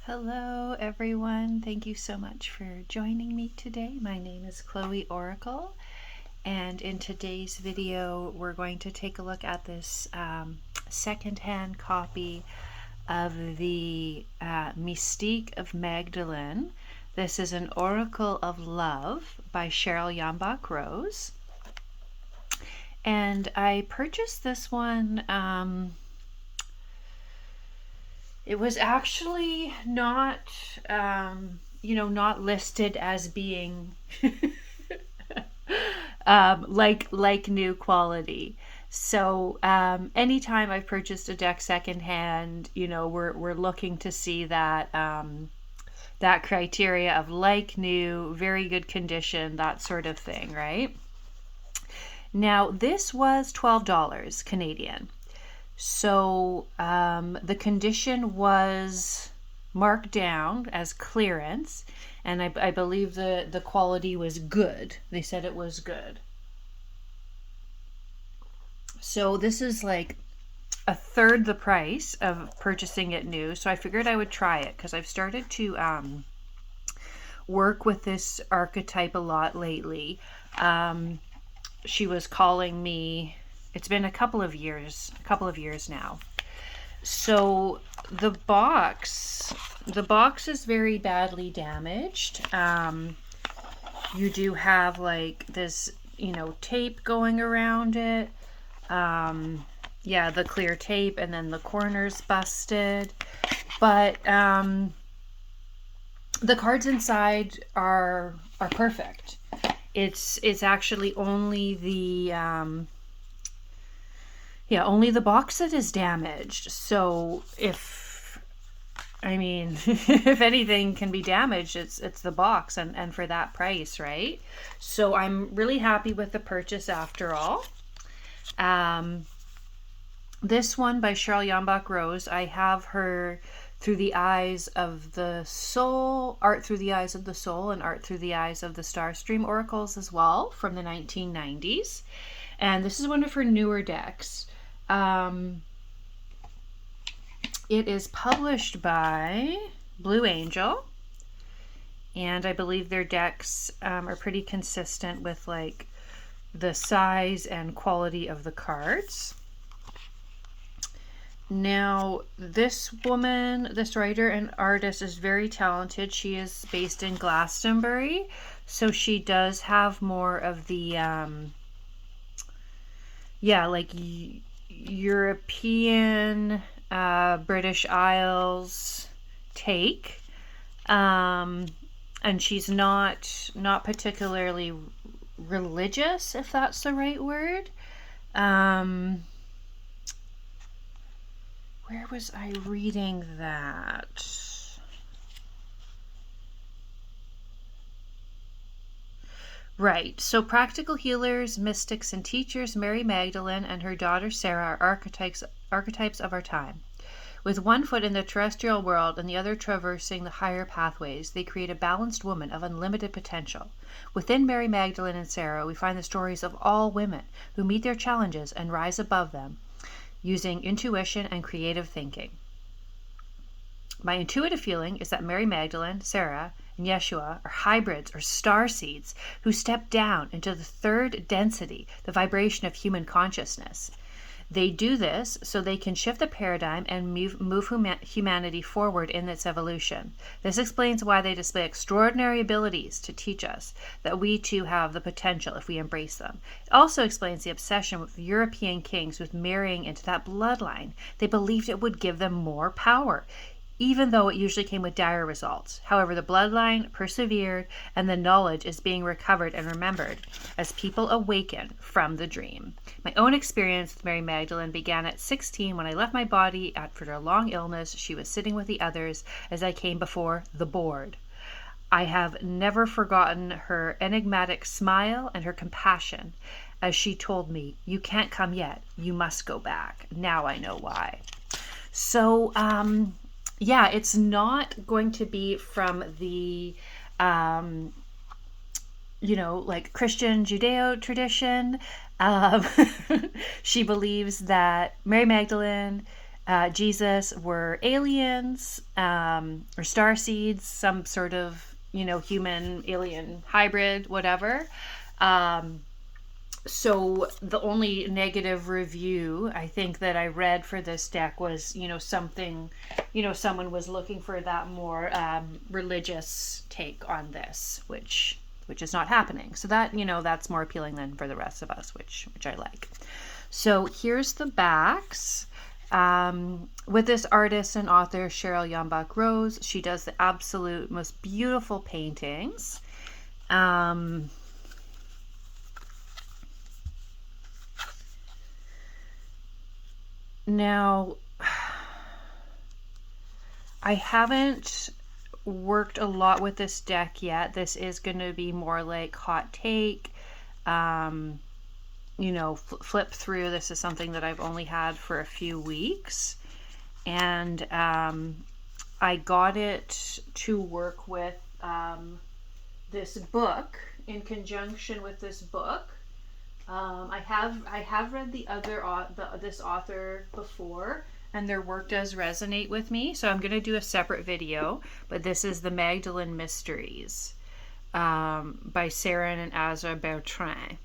Hello everyone, thank you so much for joining me today. My name is Chloe Oracle, and in today's video we're going to take a look at this secondhand copy of the Mystique of Magdalene. This is an Oracle of Love by Cheryl Yambrach Rose, and I purchased this one. It was actually not, not listed as being like new quality. So anytime I've purchased a deck secondhand, we're looking to see that that criteria of like new, very good condition, that sort of thing, right? Now this was $12 Canadian. So the condition was marked down as clearance, and I believe the quality was good. They said it was good. So this is like a third the price of purchasing it new. So I figured I would try it because I've started to work with this archetype a lot lately. She was calling me. It's been a couple of years now. So the box is very badly damaged. You do have like this, tape going around it. Yeah, the clear tape, and then the corners busted. But the cards inside are perfect. It's actually only the only the box that is damaged. So if anything can be damaged, it's the box, and for that price, right? So I'm really happy with the purchase after all. This one by Cheryl Yambrach Rose, I have her Through the Eyes of the Soul, Art Through the Eyes of the Soul, and Art Through the Eyes of the Starstream Oracles as well, from the 1990s. And this is one of her newer decks. It is published by Blue Angel, and I believe their decks are pretty consistent with like the size and quality of the cards. Now this woman, this writer and artist, is very talented. She is based in Glastonbury, so she does have more of the like European, British Isles take, and she's not particularly religious, if that's the right word. Where was I reading that? Right, so practical healers, mystics, and teachers, Mary Magdalene and her daughter Sarah are archetypes of our time. With one foot in the terrestrial world and the other traversing the higher pathways, they create a balanced woman of unlimited potential. Within Mary Magdalene and Sarah, we find the stories of all women who meet their challenges and rise above them using intuition and creative thinking. My intuitive feeling is that Mary Magdalene, Sarah, and Yeshua are hybrids or star seeds who step down into the third density, the vibration of human consciousness. They do this so they can shift the paradigm and move humanity forward in its evolution. This explains why they display extraordinary abilities to teach us that we too have the potential if we embrace them. It also explains the obsession with European kings with marrying into that bloodline. They believed it would give them more power, even though it usually came with dire results. However, the bloodline persevered, and the knowledge is being recovered and remembered as people awaken from the dream. My own experience with Mary Magdalene began at 16 when I left my body after a long illness. She was sitting with the others as I came before the board. I have never forgotten her enigmatic smile and her compassion as she told me, "You can't come yet. You must go back. Now I know why." So, yeah, it's not going to be from the, like Christian Judeo tradition. She believes that Mary Magdalene Jesus were aliens, or starseeds, some sort of, human alien hybrid, whatever. Um, so the only negative review I think that I read for this deck was, something, someone was looking for that more religious take on this, which is not happening. So that, that's more appealing than for the rest of us, which I like. So here's the backs. With this artist and author, Cheryl Yambrach Rose, she does the absolute most beautiful paintings. Now, I haven't worked a lot with this deck yet. This is going to be more like hot take. Flip through. This is something that I've only had for a few weeks. And I got it to work with this book in conjunction with this book. I have read this author before, and their work does resonate with me. So I'm going to do a separate video, but this is the Magdalene Mysteries by Sarah and Azra Bertrand.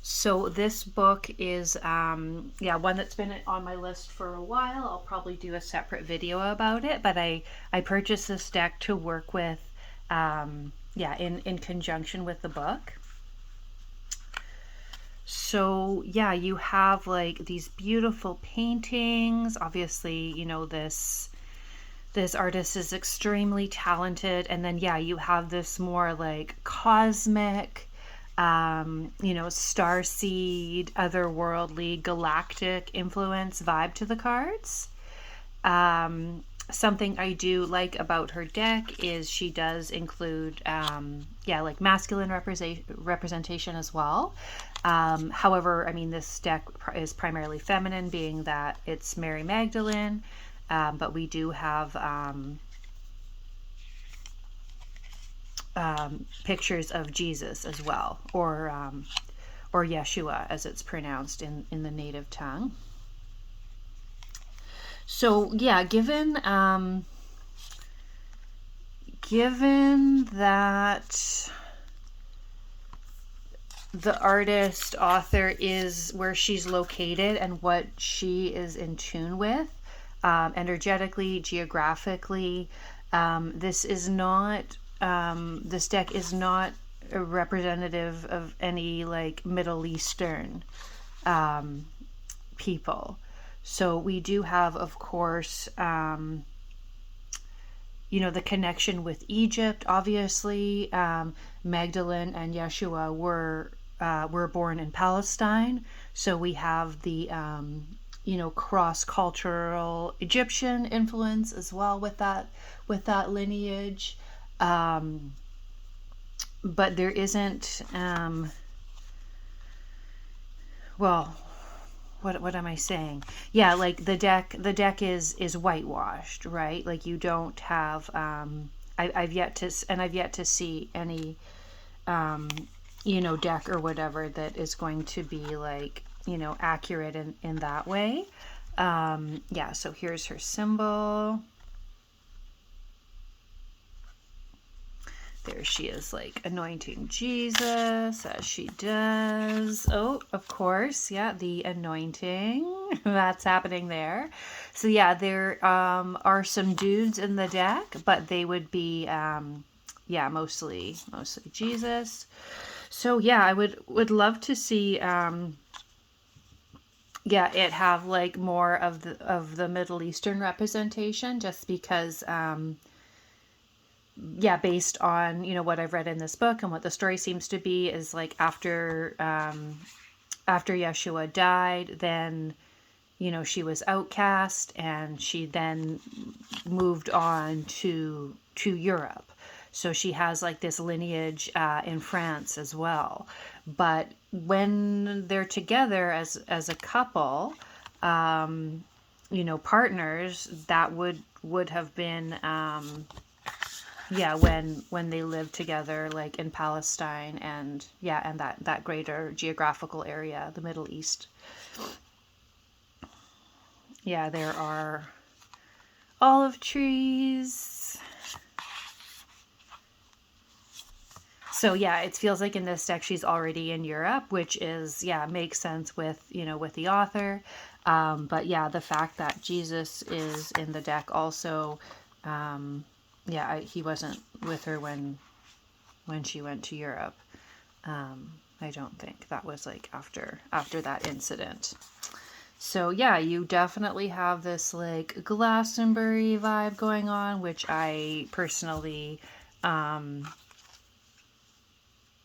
So this book is, one that's been on my list for a while. I'll probably do a separate video about it, but I purchased this deck to work with, in conjunction with the book. So yeah, you have like these beautiful paintings. Obviously, this artist is extremely talented. And then, you have this more like cosmic, starseed, otherworldly, galactic influence vibe to the cards. Something I do like about her deck is she does include, like masculine representation as well. However, this deck is primarily feminine, being that it's Mary Magdalene, but we do have pictures of Jesus as well, or Yeshua as it's pronounced in the native tongue. So yeah, given that the artist author is where she's located and what she is in tune with, energetically, geographically, this deck is not a representative of any like Middle Eastern people. So we do have, of course, the connection with Egypt. Obviously, Magdalene and Yeshua were born in Palestine. So we have the, cross-cultural Egyptian influence as well with that lineage. But there isn't, what am I saying? Yeah, like the deck is whitewashed, right? Like you don't have, I've yet to see any, deck or whatever that is going to be like, accurate in that way. So here's her symbol. There she is, like anointing Jesus as she does. Oh, of course, the anointing that's happening there. So yeah, there are some dudes in the deck, but they would be mostly Jesus. So yeah, I would love to see it have like more of the Middle Eastern representation, just because based on, what I've read in this book and what the story seems to be, is like after Yeshua died, then, she was outcast and she then moved on to Europe. So she has like this lineage in France as well. But when they're together as a couple, partners, that would have been when they lived together, like in Palestine and that greater geographical area, the Middle East. Yeah, there are olive trees. So yeah, it feels like in this deck she's already in Europe, which is, yeah, makes sense with, with the author. But yeah, the fact that Jesus is in the deck also, yeah, he wasn't with her when she went to Europe. I don't think that was like after that incident. So yeah, you definitely have this like Glastonbury vibe going on, which I personally,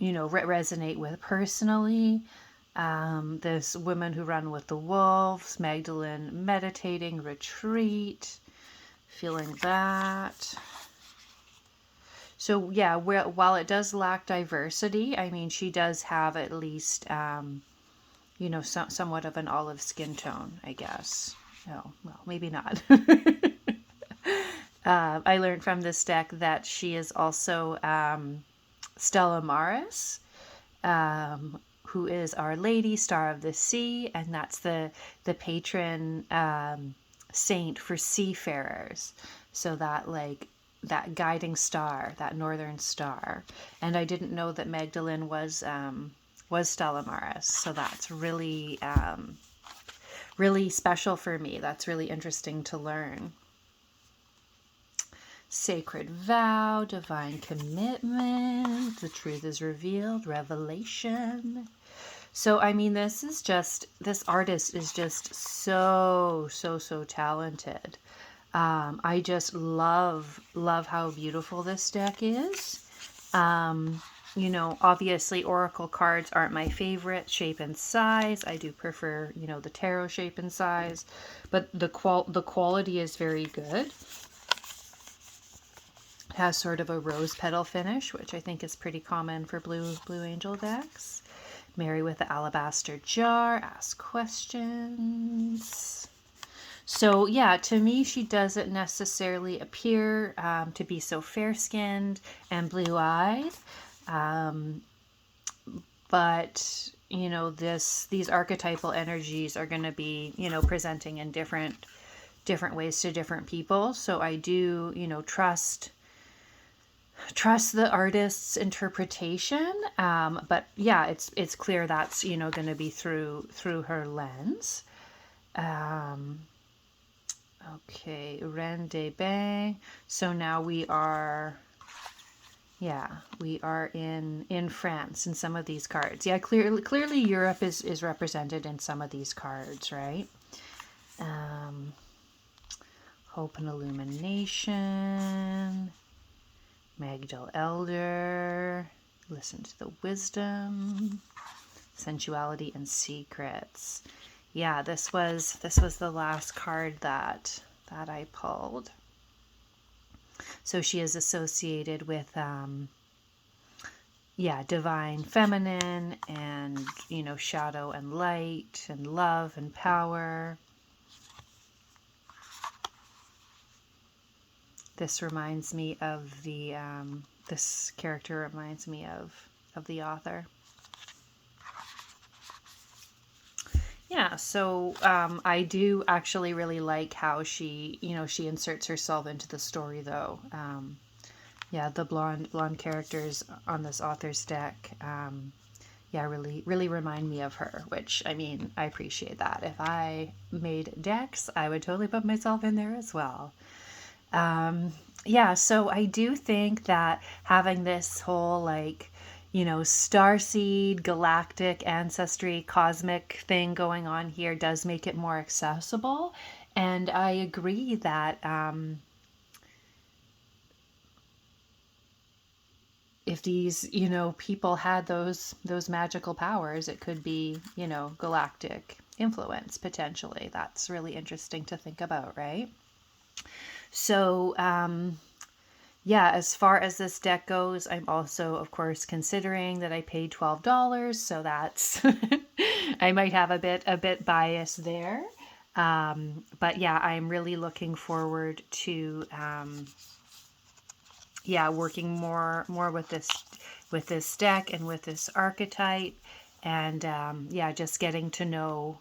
resonate with personally. This Women Who Run with the Wolves, Magdalene meditating retreat, feeling that. So yeah, while it does lack diversity, I mean, she does have at least, somewhat of an olive skin tone, I guess. Oh, well, maybe not. I learned from this deck that she is also Stella Maris, who is Our Lady, Star of the Sea, and that's the patron saint for seafarers. So that guiding star, that northern star. And I didn't know that Magdalene was Stella Maris, so that's really really special for me. That's really interesting to learn. Sacred vow, divine commitment, the truth is revealed, revelation. So, I mean, this artist is just so talented. I just love how beautiful this deck is. Obviously oracle cards aren't my favorite shape and size. I do prefer, the tarot shape and size, but the quality is very good. Has sort of a rose petal finish, which I think is pretty common for Blue Angel decks. Mary with the alabaster jar, ask questions. So yeah, to me, she doesn't necessarily appear to be so fair-skinned and blue-eyed, but these archetypal energies are going to be presenting in different ways to different people. So I do trust the artist's interpretation, but yeah, it's clear that's going to be through her lens. Okay, Reine de Bain. So now we are in France in some of these cards. Yeah, clearly Europe is represented in some of these cards, right? Hope and illumination. Magdal Elder, listen to the wisdom, sensuality and secrets. Yeah, this was the last card that I pulled. So she is associated with divine feminine and shadow and light and love and power. This reminds me of this character reminds me of the author. Yeah, so I do actually really like how she inserts herself into the story, though. Yeah, the blonde characters on this author's deck, really remind me of her, which, I mean, I appreciate that. If I made decks, I would totally put myself in there as well. So I do think that having this whole starseed, galactic ancestry, cosmic thing going on here does make it more accessible. And I agree that if these, people had those magical powers, it could be, galactic influence potentially. That's really interesting to think about, right? So, as far as this deck goes, I'm also, of course, considering that I paid $12, so that's I might have a bit bias there. But yeah, I'm really looking forward to working more with this deck and with this archetype, and just getting to know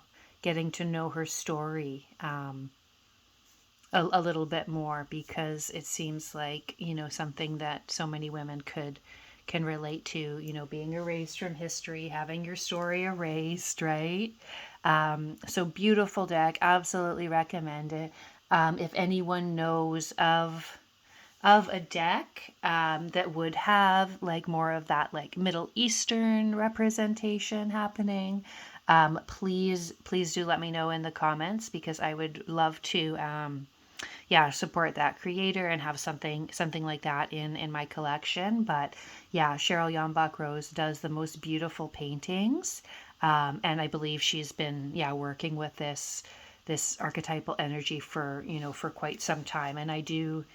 getting to know her story a little bit more, because it seems like, something that so many women can relate to, being erased from history, having your story erased, right? So beautiful deck, absolutely recommend it. If anyone knows of a deck that would have like more of that like Middle Eastern representation happening, please do let me know in the comments, because I would love to support that creator and have something like that in my collection. But yeah, Cheryl Yambrach Rose does the most beautiful paintings, and I believe she's been working with this archetypal energy for quite some time, and I do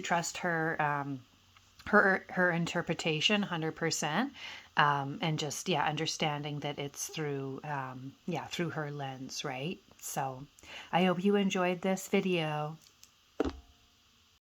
trust her, her interpretation 100%, and just understanding that it's through her lens, right? So I hope you enjoyed this video.